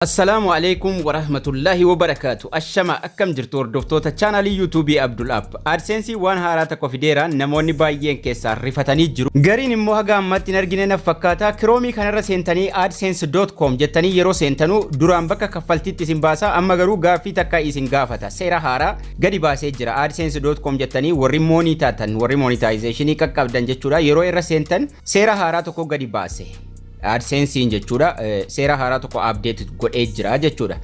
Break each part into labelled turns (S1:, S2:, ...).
S1: Assalamu alaikum wa rahmatullahi wa barakatuh. Ashama akkam jirtu hordoftoota chaanalii YouTube Abdul App. AdSense waan haaraa tokko fideera namoonni baay'een keessaa rifatanii jiru. Gariin immoo haga ammatti hin argine na fakkaata. Chrome kanarra seentanii adsense.com jettanii yeroo seentanu duraan bakka kaffaltiitti isin baasa amma garuu gaaffii takka isin gaafata. Seera haaraa gadi baasee jira. adsense.com jettanii warri monetization qaqqabdan jechuudha. Yeroo irra seentan seera haaraa tokko gadi baase. AdSense jechuudha seera haaraa tokko update godhee jira jechuudha.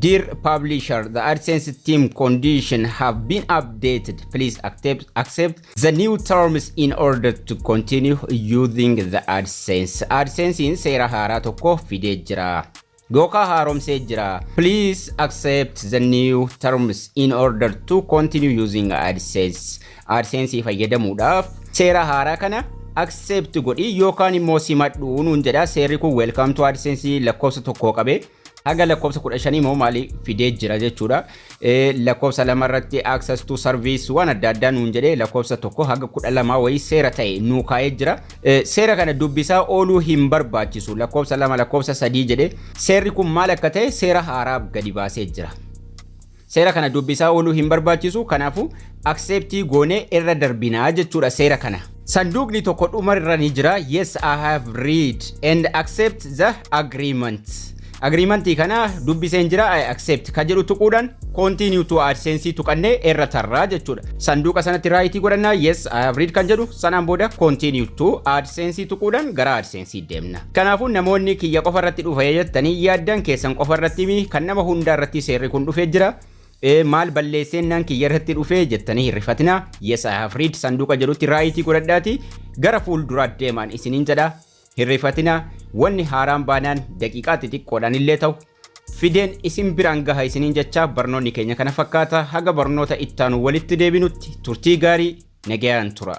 S1: Dear publisher, the AdSense team condition have been updated. Please accept the new terms in order to continue using the AdSense. AdSense seera haaraa tokko fidee jira. Goka haaromsee jira. Please accept the new terms in order to continue using AdSense. AdSense fayyadamuudhaaf seera haaraa kana accept godhi yookaan immoo simadhu nuun jedha. Seerri kun welcome to AdSense lakkoofsa tokko qabe haga lakkoofsa 15 immoo maali fidee jira jechuudha. Lakkoofsa lama irratti access to service waan adda addaa nuun jedhe lakkoofsa tokko haga 12 wayi seera ta'e nuu kaa'ee jira. Seera kana dubbisaa ooluu hin barbaachisu. Lakkoofsa lama lakkoofsa 3 jedhe seerri kun maal akka ta'e seera haaraa gadi baasee jira. Seera kana dubbisaa ooluu hin barbaachisu. Kanaafu accept goone irra darbinaa jechuudha seera kana. Sanduuqni tokko dhumarra ni jira. Yes, I have read and accept the agreement. Agreementii kana dubbiseen jira. I accept ka jedhu tuquudhaan continue to AdSense tuqannee irra tarraa jechuudha. Sanduuqa sanatti raayitii godhannaa. Yes, I have read kan jedhu sanaan booda continue to AdSense tuquudhaan gara AdSense deemna. Kanaafuu namoonni kiyya qofa irratti dhufee jettanii yaaddan keessan qofa irratti kan nama hunda irratti seerri kun dhufee jira. Maal balleessennaan kiyya irratti dhufee jettanii hirrifatina. Yes, I have read sanduuqa jedhutti raayitii godhadhaati gara fuulduraa deemaan isiniin jedha. Hirrifatina wanni haaraan baanaan daqiiqaa xixiqqoodhaan illee ta'u fideen isin biraan gaha isiniin jecha barnoonni keenya kana fakkaata. Haga barnoota ittaanu walitti deebinutti turtii gaarii nagayaan tura.